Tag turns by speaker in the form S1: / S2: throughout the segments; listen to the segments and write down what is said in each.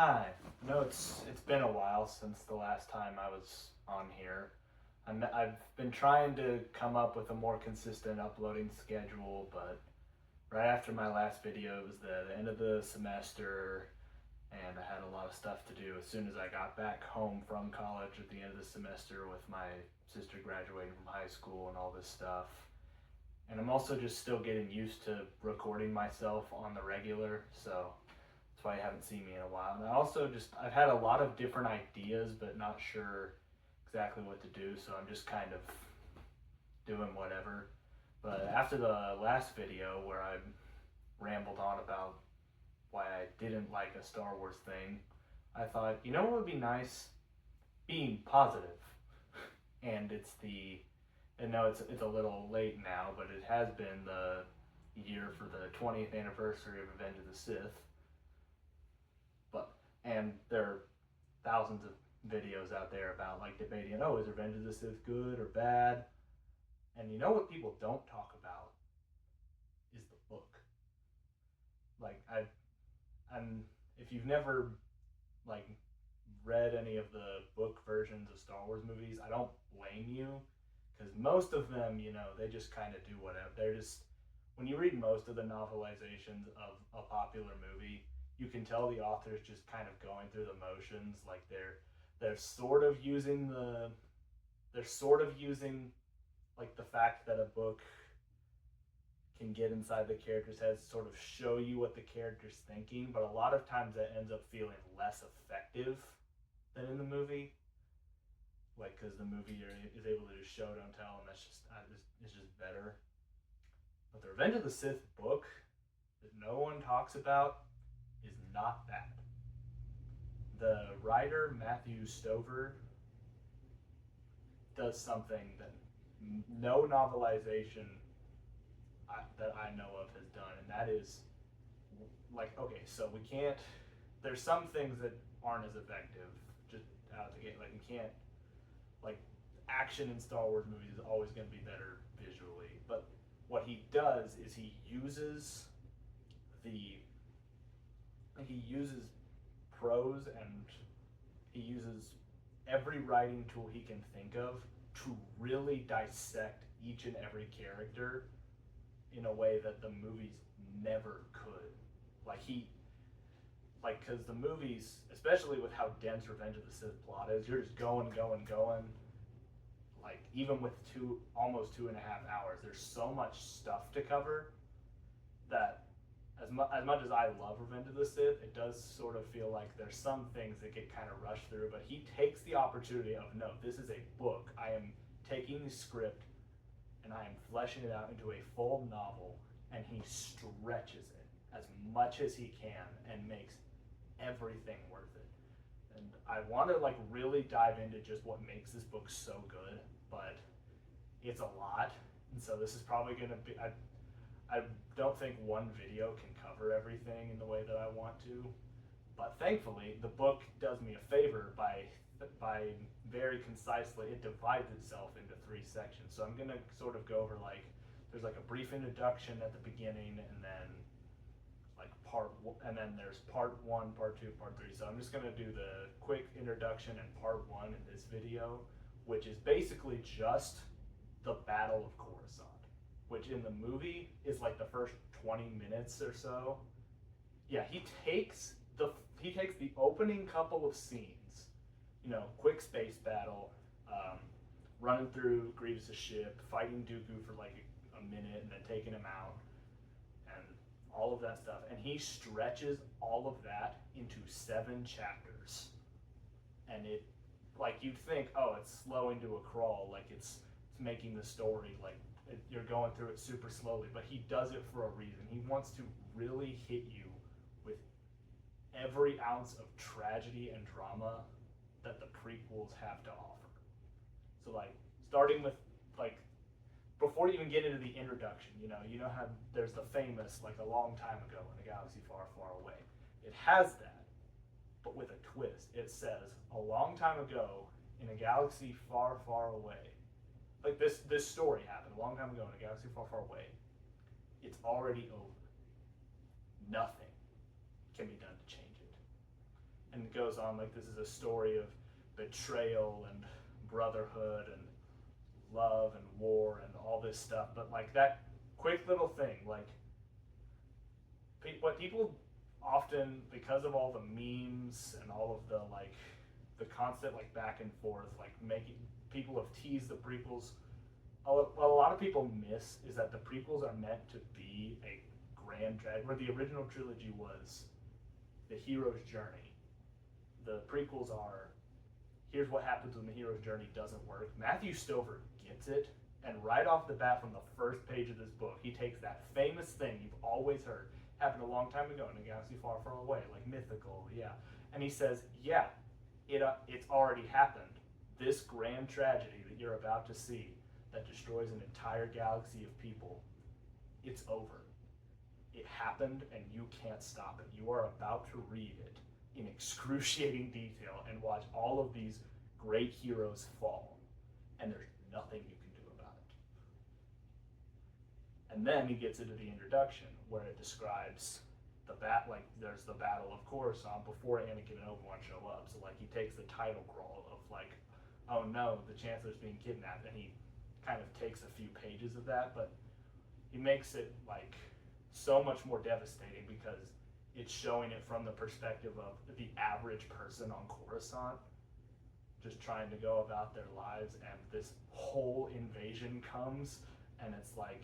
S1: Hi. No, it's been a while since the last time I was on here. I've been trying to come up with a more consistent uploading schedule, but right after my last video, it was the end of the semester, and I had a lot of stuff to do as soon as I got back home from college at the end of the semester with my sister graduating from high school and all this stuff. And I'm also just still getting used to recording myself on the regular, so that's why you haven't seen me in a while. And I've had a lot of different ideas, but not sure exactly what to do, so I'm just kind of doing whatever. But after the last video where I rambled on about why I didn't like a Star Wars thing, I thought, you know what would be nice? Being positive. And and no, it's a little late now, but it has been the year for the 20th anniversary of Revenge of the Sith. And there are thousands of videos out there about like debating, oh, is Revenge of the Sith good or bad? And you know what people don't talk about is the book. Like I'm if you've never like read any of the book versions of Star Wars movies, I don't blame you, because most of them, they just kind of do whatever. They're just, when you read most of the novelizations of a popular movie, you can tell the author's just kind of going through the motions. Like they're sort of using like the fact that a book can get inside the character's heads, sort of show you what the character's thinking, but a lot of times that ends up feeling less effective than in the movie. Like, because the movie is able to just show, don't tell, and it's just better. But the Revenge of the Sith book that no one talks about is not that. The writer, Matthew Stover, does something that no novelization that I know of has done, and that is, like, okay, so there's some things that aren't as effective just out of the gate. Like, you can't, like, action in Star Wars movies is always going to be better visually, but what he does is he uses prose, and he uses every writing tool he can think of to really dissect each and every character in a way that the movies never could. Because the movies, especially with how dense Revenge of the Sith plot is, you're just going. Like, even with almost 2.5 hours, there's so much stuff to cover that as much as I love Revenge of the Sith, it does sort of feel like there's some things that get kind of rushed through, but he takes the opportunity of, no, this is a book. I am taking the script and I am fleshing it out into a full novel, and he stretches it as much as he can and makes everything worth it. And I want to like really dive into just what makes this book so good, but it's a lot, and so this is probably going to be, I don't think one video can cover everything in the way that I want to, but thankfully the book does me a favor by very concisely, it divides itself into 3 sections. So I'm going to sort of go over, like, there's like a brief introduction at the beginning, and then and then there's part 1, part 2, part 3. So I'm just going to do the quick introduction and part 1 in this video, which is basically just the Battle of Coruscant, which in the movie is like the first 20 minutes or so. Yeah, he takes the opening couple of scenes, quick space battle, running through Grievous' ship, fighting Dooku for like a minute, and then taking him out, and all of that stuff. And he stretches all of that into 7 chapters. And it, like, you'd think, oh, it's slowing to a crawl, like it's making the story, like, you're going through it super slowly, but he does it for a reason. He wants to really hit you with every ounce of tragedy and drama that the prequels have to offer. So, like, starting with, like, before you even get into the introduction, you know how there's the famous, like, a long time ago in a galaxy far, far away. It has that, but with a twist. It says, a long time ago in a galaxy far, far away. Like, this story happened a long time ago in a galaxy far, far away. It's already over. Nothing can be done to change it. it goes on like this is a story of betrayal and brotherhood and love and war and all this stuff. But like that quick little thing, like what people often, because of all the memes and all of the like the constant like back and forth, like making people have teased the prequels. What a lot of people miss is that the prequels are meant to be a grand tragedy, where the original trilogy was the hero's journey. The prequels are, here's what happens when the hero's journey doesn't work. Matthew Stover gets it, and right off the bat from the first page of this book, he takes that famous thing you've always heard, happened a long time ago in a galaxy far, far away, like mythical, yeah. And he says, yeah, it's already happened. This grand tragedy that you're about to see that destroys an entire galaxy of people, it's over. It happened and you can't stop it. You are about to read it in excruciating detail and watch all of these great heroes fall, and there's nothing you can do about it. And then he gets into the introduction where it describes like there's the Battle of Coruscant before Anakin and Obi-Wan show up. So like he takes the title crawl of like, oh no, the Chancellor's being kidnapped, and he kind of takes a few pages of that, but he makes it like so much more devastating because it's showing it from the perspective of the average person on Coruscant just trying to go about their lives, and this whole invasion comes, and it's like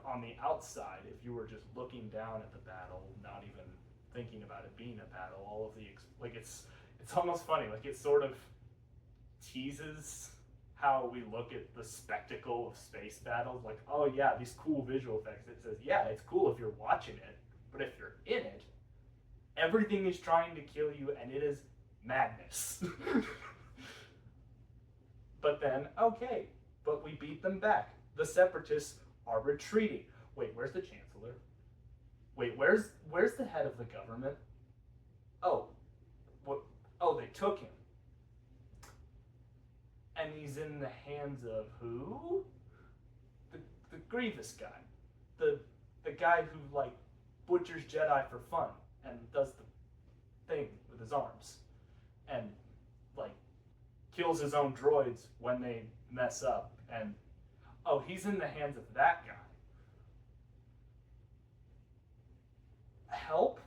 S1: on the outside, if you were just looking down at the battle, not even thinking about it being a battle, all of the like it's almost funny, like it sort of teases how we look at the spectacle of space battles, like, oh yeah, these cool visual effects. It says, yeah, it's cool if you're watching it, but if you're in it, everything is trying to kill you, and it is madness. But then, okay, but we beat them back. The Separatists are retreating. Wait, where's the Chancellor? Wait, where's the head of the government? Oh, what? Oh, they took him. And he's in the hands of who? The Grievous guy. The guy who like butchers Jedi for fun and does the thing with his arms. And like kills his own droids when they mess up. And oh, he's in the hands of that guy. Help?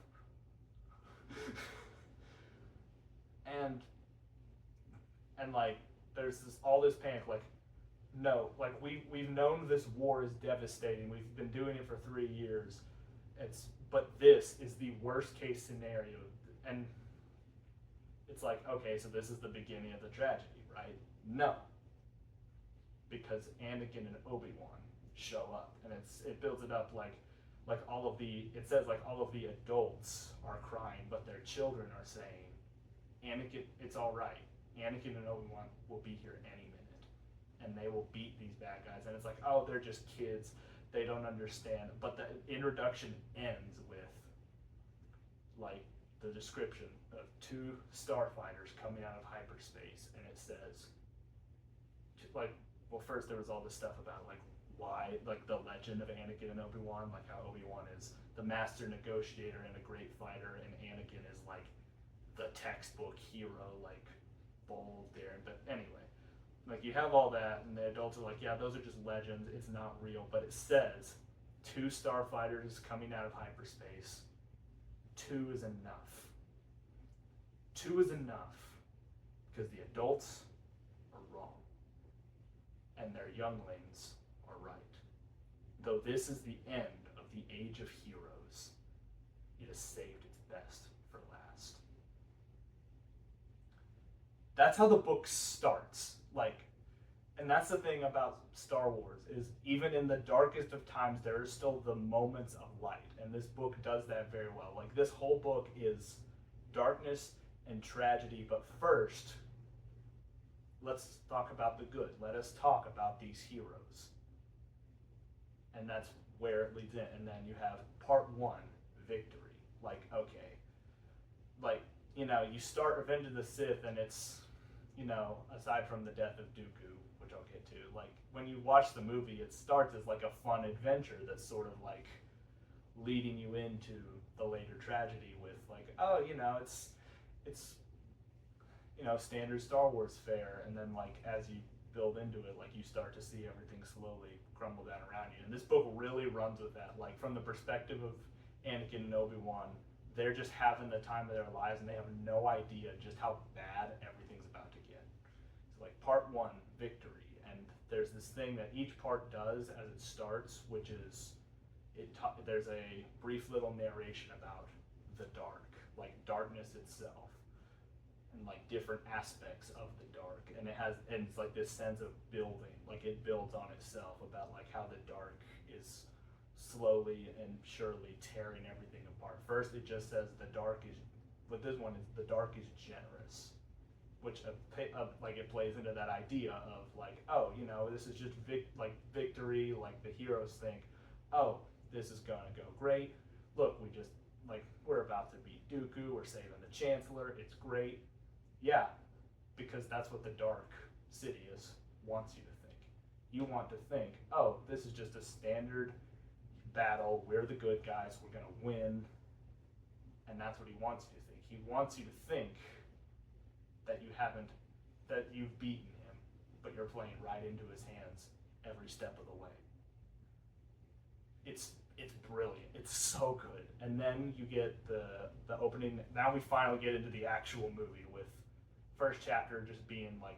S1: and like there's all this panic, like, no, like we've known this war is devastating. We've been doing it for 3 years. But this is the worst case scenario. And it's like, okay, so this is the beginning of the tragedy, right? No. Because Anakin and Obi-Wan show up, and it builds it up like all of the, it says like all of the adults are crying, but their children are saying, Anakin, it's all right. Anakin and Obi-Wan will be here any minute, and they will beat these bad guys. And it's like, oh, they're just kids. They don't understand. But the introduction ends with like the description of 2 starfighters coming out of hyperspace, and it says, like, well, first there was all this stuff about like why, like the legend of Anakin and Obi-Wan, like how Obi-Wan is the master negotiator and a great fighter, and Anakin is like the textbook hero, like bold, daring. But anyway, like you have all that, and the adults are like, yeah, those are just legends. It's not real. But it says 2 starfighters coming out of hyperspace. 2 is enough. 2 is enough because the adults are wrong and their younglings are right. Though this is the end of the age of heroes, it has saved its best for last. That's how the book starts. Like, and that's the thing about Star Wars, is even in the darkest of times, there are still the moments of light. And this book does that very well. Like, this whole book is darkness and tragedy, but first, let's talk about the good. Let us talk about these heroes. And that's where it leads in. And then you have part 1, victory. Like, okay. Like, you know, you start Revenge of the Sith, and it's, you know, aside from the death of Dooku, which I'll get to, like, when you watch the movie, it starts as like a fun adventure that's sort of like leading you into the later tragedy with like, oh, you know, it's, standard Star Wars fare, and then like as you build into it, like you start to see everything slowly crumble down around you. And this book really runs with that, like from the perspective of Anakin and Obi-Wan, they're just having the time of their lives, and they have no idea just how bad everything's about to get. So like part one, victory, and there's this thing that each part does as it starts, which is there's a brief little narration about the dark, like darkness itself, and like different aspects of the dark, and it's like this sense of building, like it builds on itself about like how the dark is slowly and surely tearing everything apart. First, it just says the dark is, but this one is the dark is generous, which like it plays into that idea of like, oh, this is just victory, like the heroes think, oh, this is gonna go great. Look, we're about to beat Dooku, we're saving the Chancellor, it's great. Yeah, because that's what the Dark Sidious wants you to think. You want to think, oh, this is just a standard battle, we're the good guys, we're gonna win, and that's what he wants you to think. He wants you to think that you've beaten him, but you're playing right into his hands every step of the way. It's brilliant. It's so good. And then you get the opening. Now we finally get into the actual movie, with first chapter just being like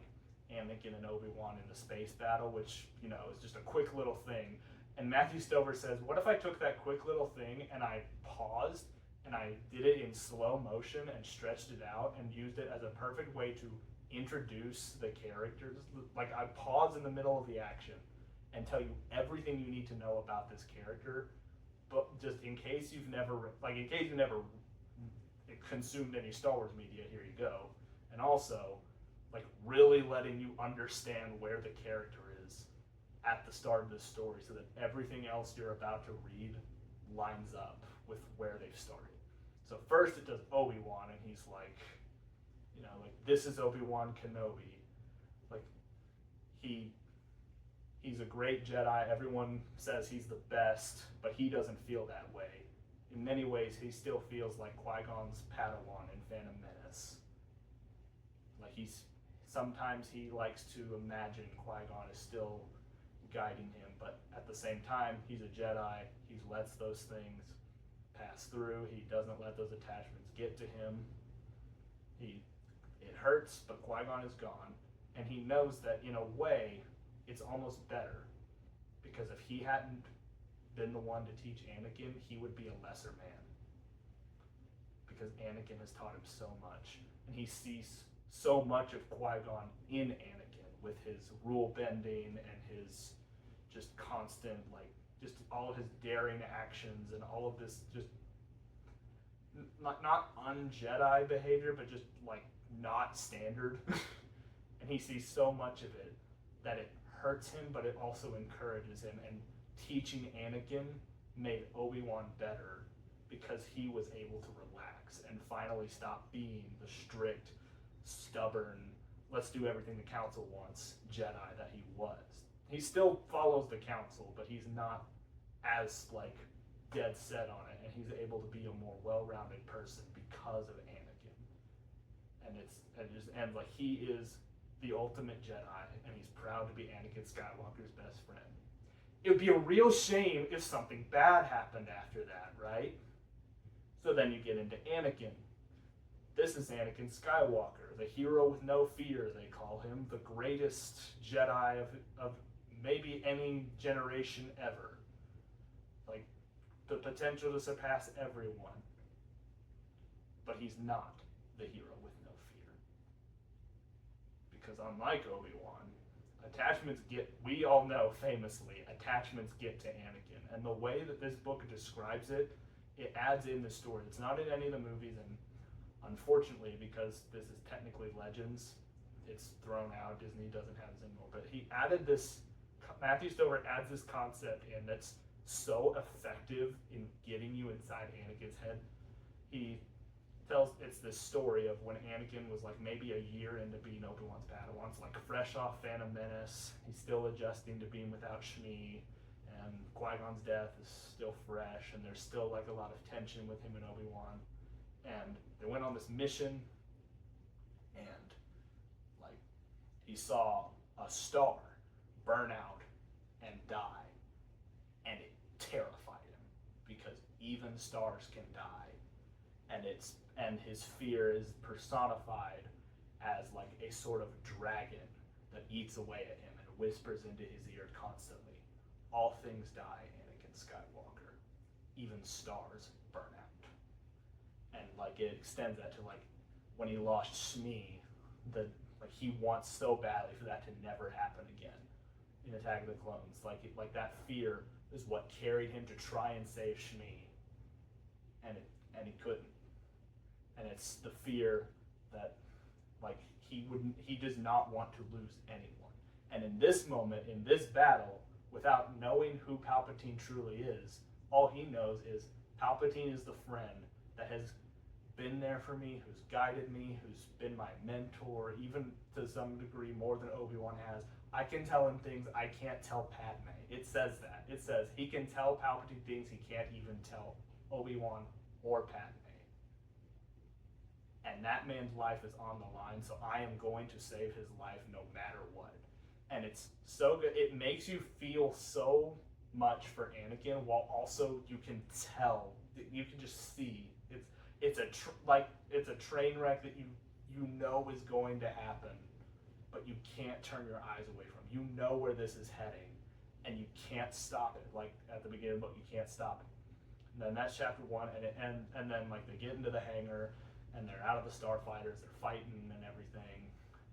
S1: Anakin and Obi-Wan in the space battle, which is just a quick little thing. And Matthew Stover says, what if I took that quick little thing and I paused and I did it in slow motion and stretched it out and used it as a perfect way to introduce the characters? Like I pause in the middle of the action and tell you everything you need to know about this character, but just in case you've never consumed any Star Wars media, here you go. And also, like really letting you understand where the character is at the start of this story, so that everything else you're about to read lines up with where they've started. So first it does Obi-Wan, and he's like, this is Obi-Wan Kenobi. Like he's a great Jedi. Everyone says he's the best, but he doesn't feel that way. In many ways, he still feels like Qui-Gon's Padawan in Phantom Menace. Like sometimes he likes to imagine Qui-Gon is still guiding him, but at the same time, he's a Jedi. He lets those things pass through. He doesn't let those attachments get to him. It hurts, but Qui-Gon is gone, and he knows that in a way, it's almost better, because if he hadn't been the one to teach Anakin, he would be a lesser man, because Anakin has taught him so much, and he sees so much of Qui-Gon in Anakin, with his rule bending and his just constant, just all of his daring actions and all of this just not un-Jedi behavior, but just not standard. And he sees so much of it that it hurts him, but it also encourages him. And teaching Anakin made Obi-Wan better, because he was able to relax and finally stop being the strict, stubborn, let's do everything the Council wants Jedi that he was. He still follows the Council, but he's not as dead set on it, and he's able to be a more well-rounded person because of Anakin. And he is the ultimate Jedi, and he's proud to be Anakin Skywalker's best friend. It would be a real shame if something bad happened after that, right? So then you get into Anakin. This is Anakin Skywalker, the hero with no fear, they call him, the greatest Jedi of maybe any generation ever. The potential to surpass everyone. But he's not the hero with no fear. Because unlike Obi-Wan, we all know famously, attachments get to Anakin. And the way that this book describes it, it adds in the story. It's not in any of the movies, and unfortunately, because this is technically Legends, it's thrown out. Disney doesn't have this anymore. But Matthew Stover adds this concept in that's so effective in getting you inside Anakin's head. It's this story of when Anakin was maybe a year into being Obi-Wan's Padawan, fresh off Phantom Menace. He's still adjusting to being without Shmi, and Qui-Gon's death is still fresh, and there's still a lot of tension with him and Obi-Wan. And they went on this mission he saw a star burn out and die, and it terrified him because even stars can die, and his fear is personified as like a sort of dragon that eats away at him and whispers into his ear constantly, "All things die, Anakin Skywalker. Even stars burn out." And like it extends that to like when he lost Shmi, like he wants so badly for that to never happen again in Attack of the Clones. Like that fear is what carried him to try and save Shmi, and he couldn't. And it's the fear that like he does not want to lose anyone. And in this moment, in this battle, without knowing who Palpatine truly is, all he knows is Palpatine is the friend that has been there for me, who's guided me, who's been my mentor, even to some degree more than Obi-Wan has. I can tell him things I can't tell Padme. It says that. It says he can tell Palpatine things he can't even tell Obi-Wan or Padme. And that man's life is on the line, so I am going to save his life no matter what. And it's so good. It makes you feel so much for Anakin, while also you can tell, you can just see it's a train wreck that you know is going to happen, but you can't turn your eyes away from. You know where this is heading, and you can't stop it. Like at the beginning of the book, you can't stop it. And then that's chapter 1, and then like they get into the hangar, and they're out of the starfighters, they're fighting and everything,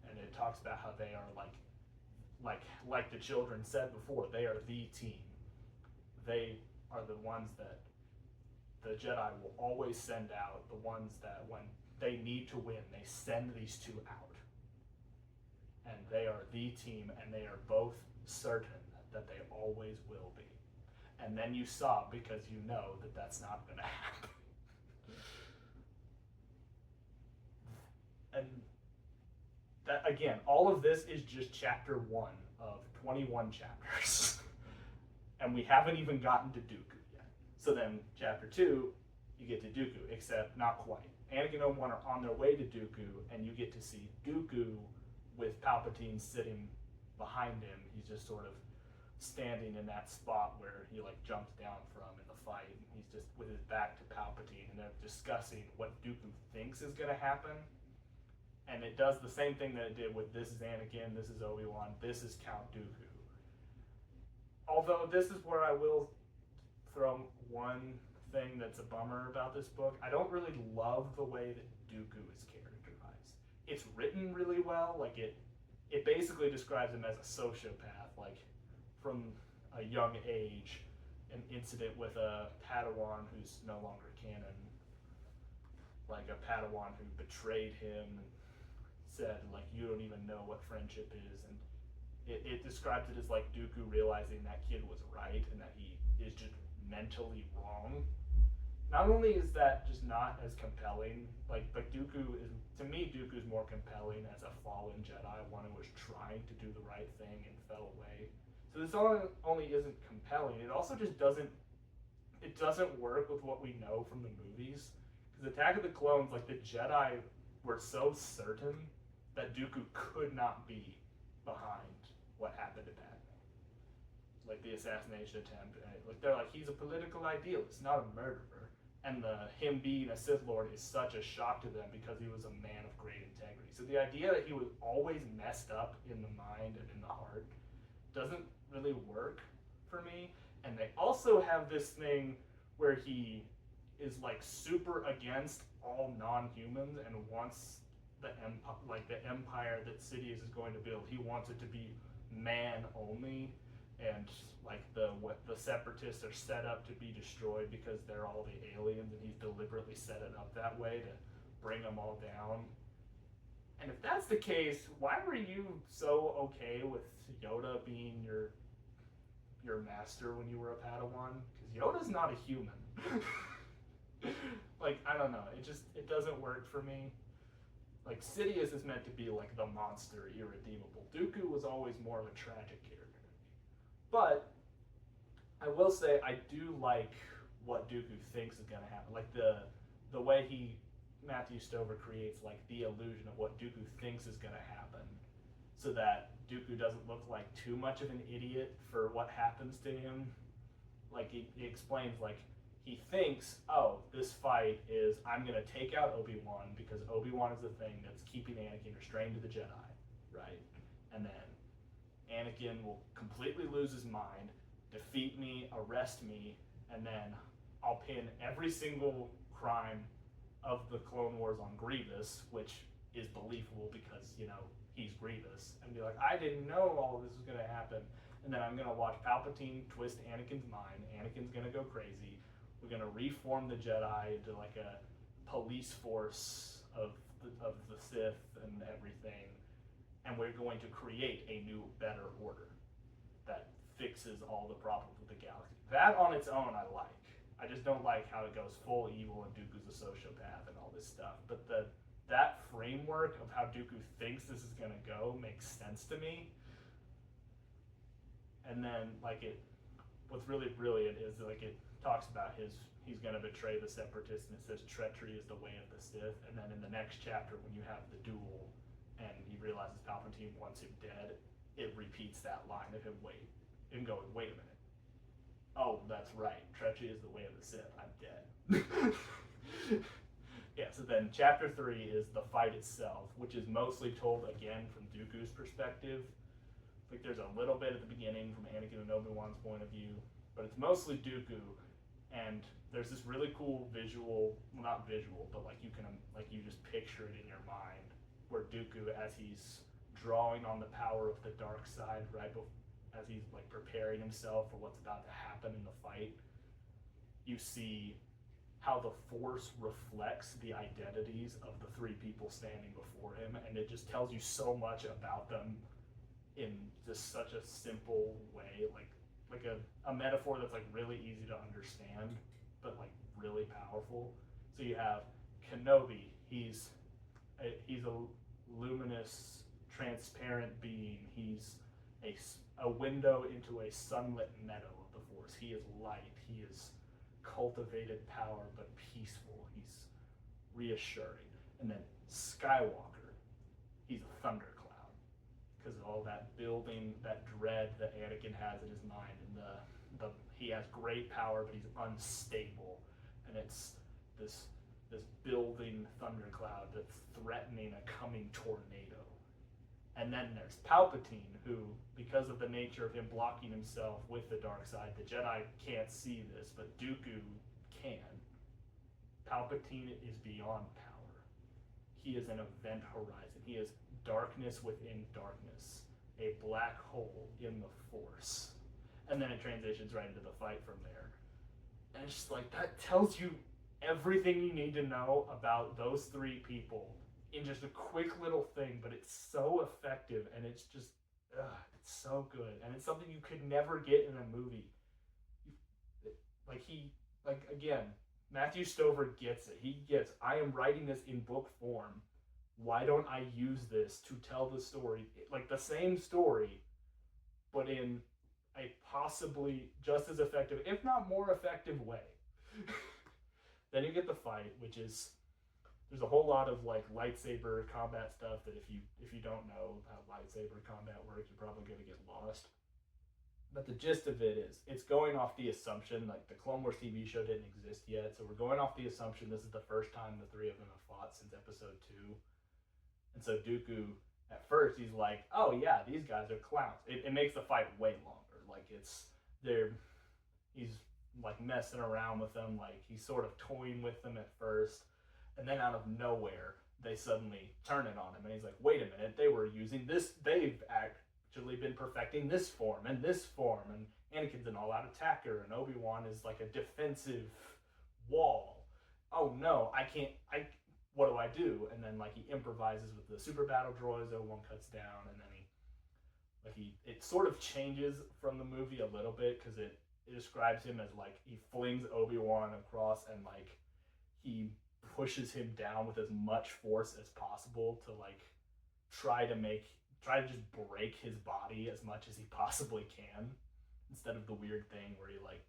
S1: and it talks about how they are like the children said before, they are the team. They are the ones that the Jedi will always send out, the ones that when they need to win, they send these two out. And they are the team, and they are both certain that they always will be. And then you sob because you know that that's not going to happen. And that, again, all of this is just chapter 1 of 21 chapters. And we haven't even gotten to Dooku yet. So then chapter 2, you get to Dooku, except not quite. Anakin and Obi-Wan are on their way to Dooku, and you get to see Dooku with Palpatine sitting behind him. He's just sort of standing in that spot where he like jumps down from in the fight. He's just with his back to Palpatine, and they're discussing what Dooku thinks is going to happen. And it does the same thing that it did with this is Anakin, this is Obi-Wan, this is Count Dooku. Although this is where I will throw one thing that's a bummer about this book. I don't really love the way that Dooku is characterized. It's written really well. Like it basically describes him as a sociopath, like from a young age, an incident with a Padawan who's no longer canon, like a Padawan who betrayed him and said, like, you don't even know what friendship is, and it describes it as like Dooku realizing that kid was right and that he is just mentally wrong. Not only is that just not as compelling, but Dooku is, to me, Dooku's more compelling as a fallen Jedi, one who was trying to do the right thing and fell away. So this only isn't compelling, it also just doesn't work with what we know from the movies. Because Attack of the Clones, like the Jedi were so certain that Dooku could not be behind what happened to Padme. Like the assassination attempt, like they're like, he's a political idealist, not a murderer. And him being a Sith Lord is such a shock to them because he was a man of great integrity. So the idea that he was always messed up in the mind and in the heart doesn't really work for me. And they also have this thing where he is like super against all non-humans and wants the empire that Sidious is going to build. He wants it to be man only, and like the separatists are set up to be destroyed because they're all the aliens, and he's deliberately set it up that way to bring them all down. And if that's the case, why were you so okay with Yoda being your master when you were a Padawan? Because Yoda's not a human. Like, I don't know, it doesn't work for me. Like, Sidious is meant to be like the monster, irredeemable. Dooku was always more of a tragic character. But I will say I do like what Dooku thinks is going to happen. Like the way Matthew Stover creates like the illusion of what Dooku thinks is going to happen so that Dooku doesn't look like too much of an idiot for what happens to him. Like he explains, like he thinks, oh, this fight is I'm gonna take out Obi-Wan because Obi-Wan is the thing that's keeping Anakin restrained to the Jedi, right? And then Anakin will completely lose his mind, defeat me, arrest me, and then I'll pin every single crime of the Clone Wars on Grievous, which is believable because, you know, he's Grievous, and be like, I didn't know all of this was going to happen. And then I'm going to watch Palpatine twist Anakin's mind. Anakin's going to go crazy. We're going to reform the Jedi into like a police force of the Sith and everything. And we're going to create a new, better order that fixes all the problems with the galaxy. That on its own I like. I just don't like how it goes full evil and Dooku's a sociopath and all this stuff. But that framework of how Dooku thinks this is going to go makes sense to me. And then, like, what's really brilliant is, like, it talks about he's going to betray the Separatists, and it says treachery is the way of the Sith. And then in the next chapter, when you have the duel, and he realizes Palpatine wants him dead, it repeats that line of him going, wait a minute. Oh, that's right. Treachery is the way of the Sith. I'm dead. Yeah, so then chapter 3 is the fight itself, which is mostly told, again, from Dooku's perspective. Like, there's a little bit at the beginning from Anakin and Obi-Wan's point of view, but it's mostly Dooku, and there's this really cool visual, well, not visual, but like you just picture it in your mind, where Dooku, as he's drawing on the power of the dark side, right, as he's like preparing himself for what's about to happen in the fight, you see how the Force reflects the identities of the three people standing before him, and it just tells you so much about them in just such a simple way, like a metaphor that's like really easy to understand, but like really powerful. So you have Kenobi. He's a luminous, transparent being. He's a window into a sunlit meadow of the Force. He is light. He is cultivated power, but peaceful. He's reassuring. And then Skywalker. He's a thundercloud. Because of all that building, that dread that Anakin has in his mind, and he has great power, but he's unstable, and it's this building thundercloud that's threatening a coming tornado. And then there's Palpatine, who, because of the nature of him blocking himself with the dark side, the Jedi can't see this, but Dooku can. Palpatine is beyond power. He is an event horizon. He is darkness within darkness, a black hole in the Force. And then it transitions right into the fight from there. And it's just like, that tells you everything you need to know about those three people in just a quick little thing, but it's so effective, and it's just, it's so good. And it's something you could never get in a movie. Again, Matthew Stover gets it. He gets, I am writing this in book form. Why don't I use this to tell the story, like the same story, but in a possibly just as effective, if not more effective way? Then you get the fight, which is, there's a whole lot of like lightsaber combat stuff that if you don't know how lightsaber combat works, you're probably going to get lost. But the gist of it is, it's going off the assumption, like the Clone Wars TV show didn't exist yet, so we're going off the assumption this is the first time the three of them have fought since episode 2. And so Dooku, at first, he's like, oh yeah, these guys are clowns. It makes the fight way longer. Like, he's like messing around with them, like he's sort of toying with them at first, and then out of nowhere, they suddenly turn it on him, and he's like, wait a minute, they were using this, they've actually been perfecting this form, and Anakin's an all-out attacker, and Obi-Wan is like a defensive wall. Oh no, what do I do? And then like he improvises with the super battle droids, Obi-Wan cuts down, and then it sort of changes from the movie a little bit, because it describes him as like, he flings Obi-Wan across, and like he pushes him down with as much force as possible to like try to just break his body as much as he possibly can, instead of the weird thing where he like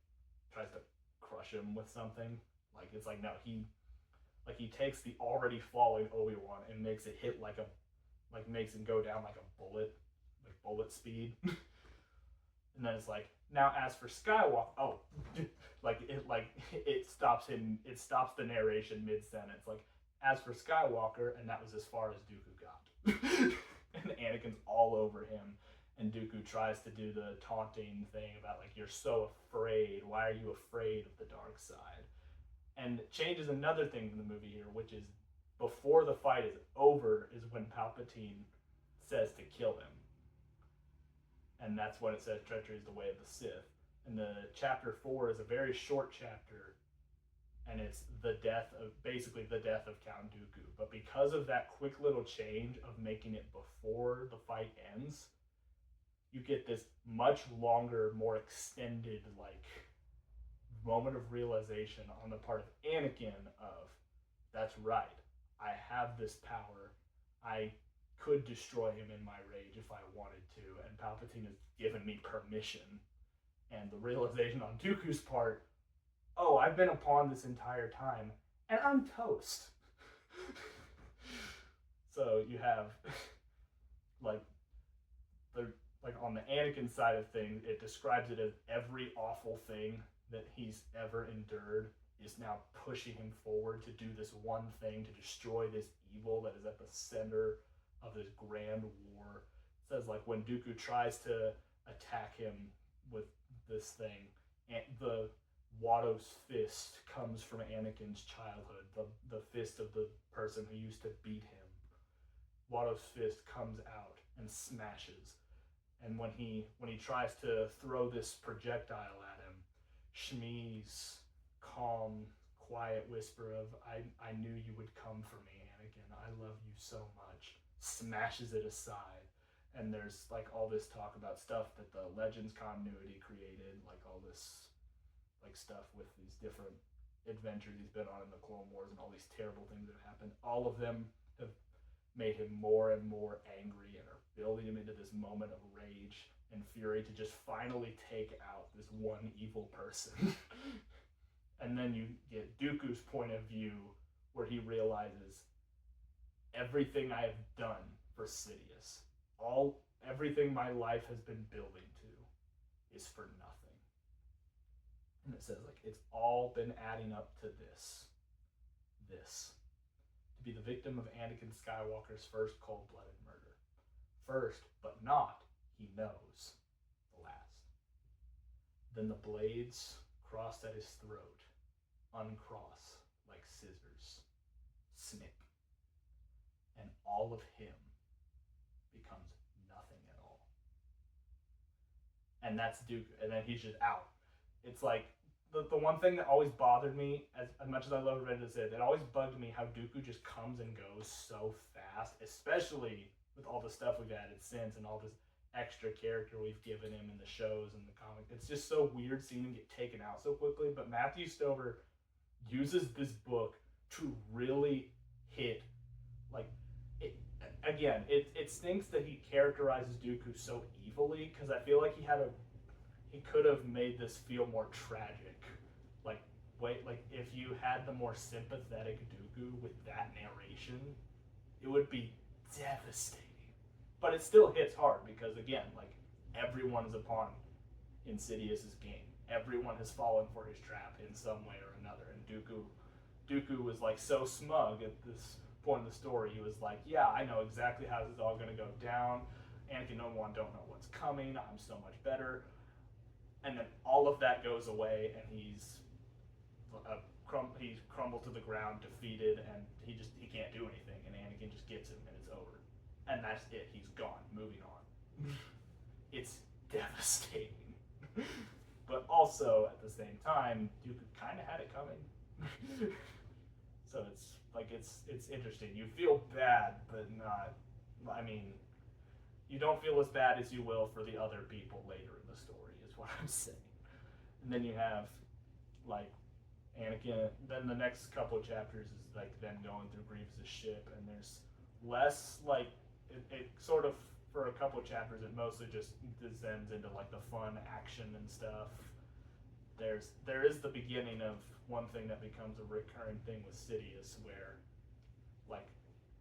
S1: tries to crush him with something. Like, it's like, no, he takes the already falling Obi-Wan and makes it hit like a like makes him go down like a bullet, like bullet speed. And then it's like, now as for Skywalker, it stops the narration mid-sentence. Like, as for Skywalker, and that was as far as Dooku got. And Anakin's all over him, and Dooku tries to do the taunting thing about, like, you're so afraid, why are you afraid of the dark side? And it changes another thing in the movie here, which is before the fight is over is when Palpatine says to kill him. And that's when it says treachery is the way of the Sith. And the chapter 4 is a very short chapter, and it's basically the death of Count Dooku. But because of that quick little change of making it before the fight ends, you get this much longer, more extended, like, moment of realization on the part of Anakin of, that's right, I have this power, I could destroy him in my rage if I wanted to, and Palpatine has given me permission. And the realization on Dooku's part, oh, I've been a pawn this entire time, and I'm toast. So you have, like on the Anakin side of things, it describes it as every awful thing that he's ever endured is now pushing him forward to do this one thing, to destroy this evil that is at the center of this grand war. It says, like, when Dooku tries to attack him with this thing, and the Watto's fist comes from Anakin's childhood, the fist of the person who used to beat him. Watto's fist comes out and smashes. And when he tries to throw this projectile at him, Shmi's calm, quiet whisper of, I knew you would come for me, Anakin. I love you so much. Smashes it aside. And there's, like, all this talk about stuff that the Legends continuity created, like all this, like, stuff with these different adventures he's been on in the Clone Wars and all these terrible things that have happened. All of them have made him more and more angry and are building him into this moment of rage and fury to just finally take out this one evil person. And then you get Dooku's point of view, where he realizes everything I have done for Sidious, everything my life has been building to, is for nothing. And it says, like, it's all been adding up to this. To be the victim of Anakin Skywalker's first cold-blooded murder. First, but not, he knows, the last. Then the blades crossed at his throat, uncross like scissors. Snip. And all of him becomes nothing at all. And that's Dooku. And then he's just out. It's like, the one thing that always bothered me, as much as I love Revenge of the Sith, it always bugged me how Dooku just comes and goes so fast, especially with all the stuff we've added since and all this extra character we've given him in the shows and the comic. It's just so weird seeing him get taken out so quickly, but Matthew Stover uses this book to really hit, like, it stinks that he characterizes Dooku so evilly, because I feel like he could have made this feel more tragic. Like, if you had the more sympathetic Dooku with that narration, it would be devastating. But it still hits hard because, again, like, everyone is a pawn in Sidious's game. Everyone has fallen for his trap in some way or another. And Dooku was, like, so smug at this point in the story. He was like, yeah, I know exactly how this is all going to go down. Anakin and Obi-Wan don't know what's coming. I'm so much better. And then all of that goes away, and he's crumbled to the ground, defeated, and he can't do anything. And Anakin just gets him, and it's over. And that's it. He's gone. Moving on. It's devastating. But also, at the same time, Dooku kind of had it coming. So it's interesting. You feel bad, but not. I mean, you don't feel as bad as you will for the other people later in the story, is what I'm saying. And then you have, like, Anakin. Then the next couple of chapters is, like, them going through Grievous' ship, and there's less, like, it sort of, for a couple of chapters, it mostly just descends into, like, the fun action and stuff. There is the beginning of one thing that becomes a recurring thing with Sidious, where, like,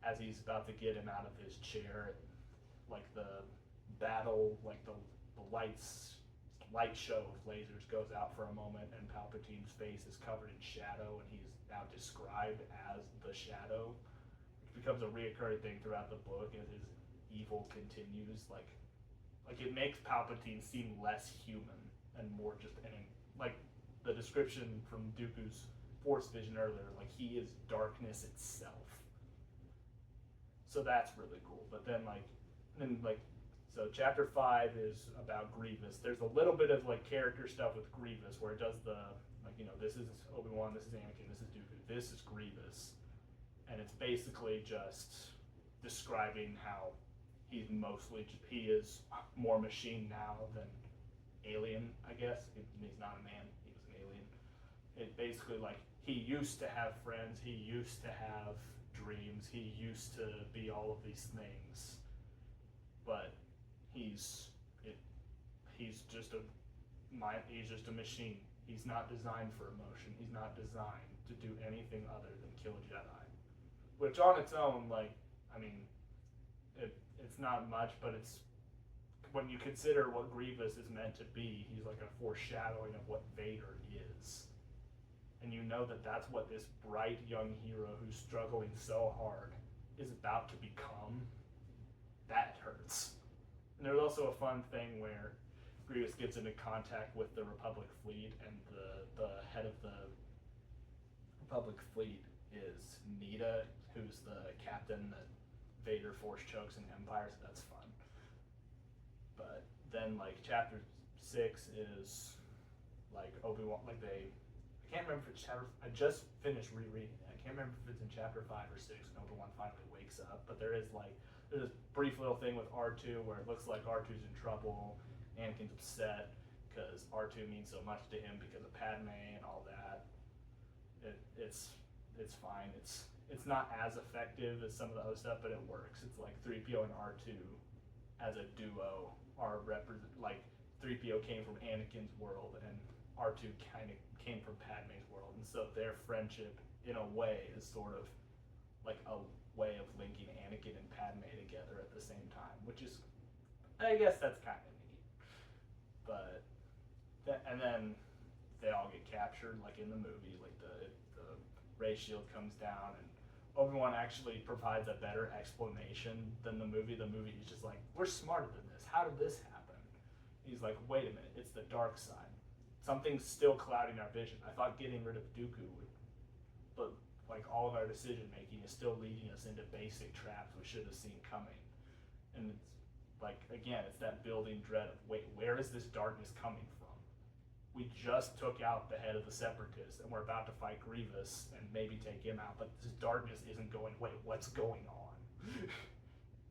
S1: as he's about to get him out of his chair, like the battle, like the light show of lasers goes out for a moment, and Palpatine's face is covered in shadow, and he's now described as the Shadow, which becomes a reoccurring thing throughout the book as his evil continues. Like it makes Palpatine seem less human and more just like the description from Dooku's Force vision earlier, like he is darkness itself. So that's really cool. But then so chapter 5 is about Grievous. There's a little bit of like character stuff with Grievous where it does the this is Obi-Wan, this is Anakin, this is Dooku, this is Grievous, and it's basically just describing how he is more machine now than alien, I guess. He's not a man, he was an alien. It basically like he used to have friends, he used to have dreams, he used to be all of these things, but he's just a machine. He's not designed for emotion. He's not designed to do anything other than kill Jedi. Which on its own, it's not much, but it's when you consider what Grievous is meant to be, he's like a foreshadowing of what Vader is. And you know that that's what this bright young hero who's struggling so hard is about to become. That hurts. And there's also a fun thing where Grievous gets into contact with the Republic fleet, and the head of the Republic fleet is Nita, who's the captain that Vader force chokes in Empire, so that's fun. But then chapter 6 is Obi-Wan, I can't remember if it's I just finished rereading it. I can't remember if it's in chapter 5 or 6 and Obi-Wan finally wakes up, but there's this brief little thing with R2 where it looks like R2's in trouble. Anakin's upset because R2 means so much to him because of Padme and all that. It's fine. It's not as effective as some of the other stuff, but it works. It's like 3PO and R2 as a duo are 3PO came from Anakin's world and R2 kind of came from Padme's world, and so their friendship in a way is sort of like a way of linking Anakin and Padme together at the same time, which is, I guess that's kind of neat. But and then they all get captured, like in the movie. Like the ray shield comes down, and Obi-Wan actually provides a better explanation than the movie. The movie is just like, we're smarter than this. How did this happen? He's like, wait a minute, it's the dark side. Something's still clouding our vision. I thought getting rid of Dooku would, but all of our decision making is still leading us into basic traps we should have seen coming. And it's again, it's that building dread of, wait, where is this darkness coming from? We just took out the head of the Separatists, and we're about to fight Grievous and maybe take him out, but this darkness isn't going, wait, what's going on?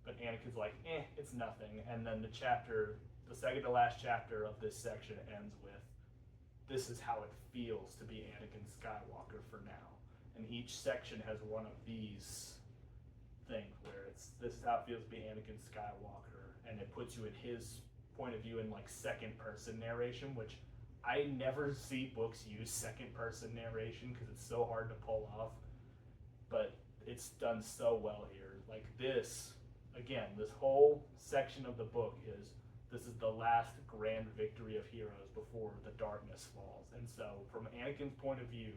S1: But Anakin's like, it's nothing. And then the second to last chapter of this section ends with, this is how it feels to be Anakin Skywalker for now. And each section has one of these things where this is how it feels to be Anakin Skywalker. And it puts you in his point of view in second person narration, which I never see books use second person narration because it's so hard to pull off, but it's done so well here. This whole section of the book this is the last grand victory of heroes before the darkness falls. And so from Anakin's point of view,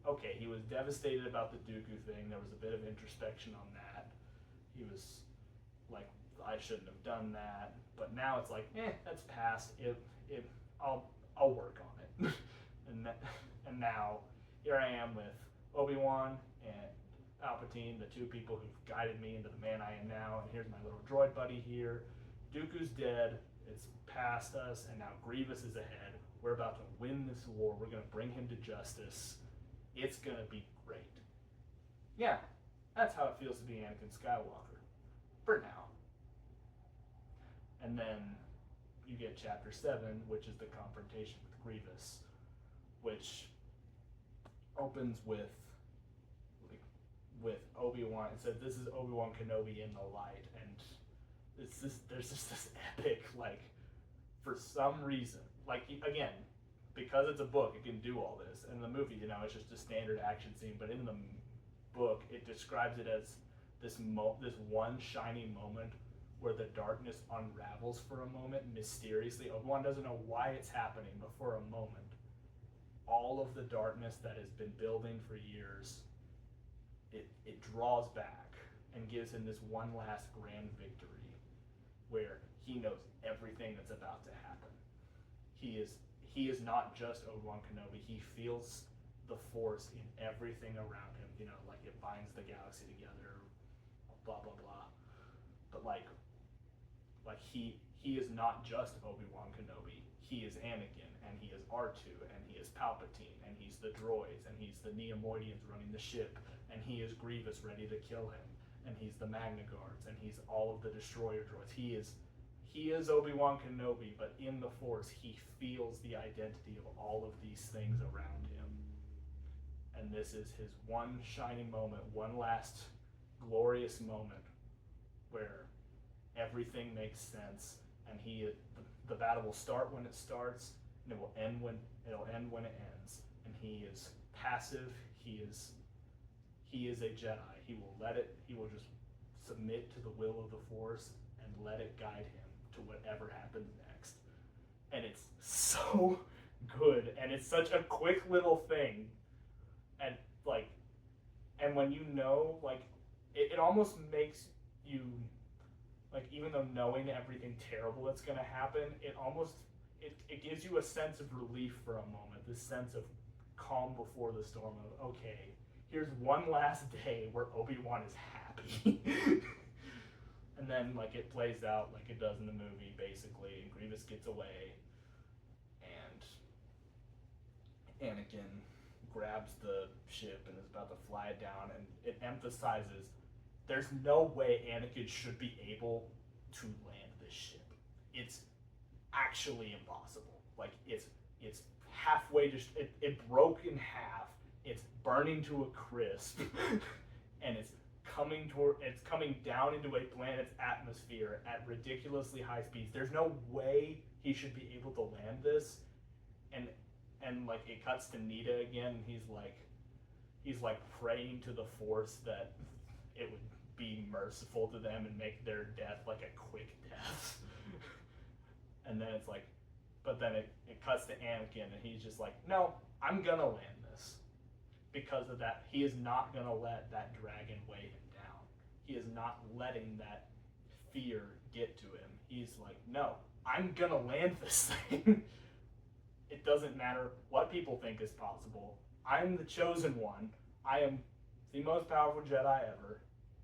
S1: okay, he was devastated about the Dooku thing. There was a bit of introspection on that. He was like, I shouldn't have done that, but now it's that's past. I'll work on it. and now here I am with Obi-Wan and Palpatine, the two people who've guided me into the man I am now, and here's my little droid buddy here. Dooku's dead, it's past us, and now Grievous is ahead. We're about to win this war, we're going to bring him to justice. It's going to be great. Yeah, that's how it feels to be Anakin Skywalker. For now. And then you get chapter 7, which is the confrontation with Grievous, which opens with Obi-Wan. It says this is Obi-Wan Kenobi in the light, and there's just this epic, for some reason, again, because it's a book, it can do all this. In the movie, it's just a standard action scene, but in the book, it describes it as this one shining moment where the darkness unravels for a moment mysteriously. Obi-Wan doesn't know why it's happening, but for a moment, all of the darkness that has been building for years, it draws back and gives him this one last grand victory where he knows everything that's about to happen. He is not just Obi-Wan Kenobi. He feels the Force in everything around him, like it binds the galaxy together, blah, blah, blah. But like he is not just Obi-Wan Kenobi. He is Anakin, and he is R2, and he is Palpatine, and he's the droids, and he's the Neimoidians running the ship, and he is Grievous ready to kill him, and he's the Magna Guards, and he's all of the destroyer droids. He is Obi-Wan Kenobi, but in the Force, he feels the identity of all of these things around him. And this is his one shining moment, one last glorious moment where everything makes sense, and the battle will start when it starts, and it will end when it ends. And he is passive. He is a Jedi. He will just submit to the will of the Force and let it guide him to whatever happens next. And it's so good, and it's such a quick little thing, and when it almost makes you, even though knowing everything terrible that's going to happen, it gives you a sense of relief for a moment, this sense of calm before the storm of, okay, here's one last day where Obi-Wan is happy. And then it plays out like it does in the movie, basically, and Grievous gets away, and Anakin grabs the ship and is about to fly it down, and it emphasizes there's no way Anakin should be able to land this ship. It's actually impossible. It's halfway, it broke in half, it's burning to a crisp, and it's coming down into a planet's atmosphere at ridiculously high speeds. There's no way he should be able to land this, and it cuts to Nita again, and he's praying to the Force that it would be merciful to them and make their death a quick death. And then but then it cuts to Anakin, and he's just no, I'm gonna land this. Because of that, he is not gonna let that dragon weigh him down. He is not letting that fear get to him. He's no, I'm gonna land this thing. It doesn't matter what people think is possible. I'm the chosen one. I am the most powerful Jedi ever,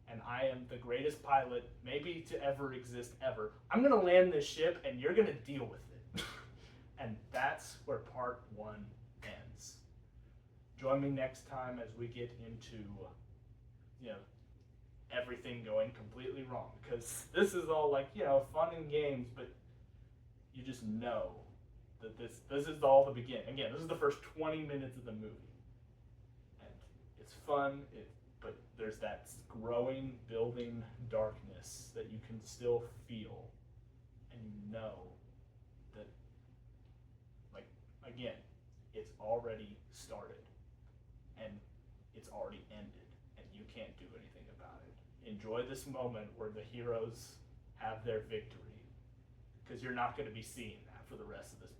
S1: and I am the greatest pilot maybe to ever exist ever. I'm gonna land this ship, and you're gonna deal with it. And that's where part 1 ends. Join me next time as we get into, everything going completely wrong. Because this is all fun and games, but you just know that this is all the beginning. Again, this is the first 20 minutes of the movie. And it's fun, but there's that growing, building darkness that you can still feel. And you know that, again, it's already started. And it's already ended, and you can't do anything about it. Enjoy this moment where the heroes have their victory, because you're not going to be seeing that for the rest of this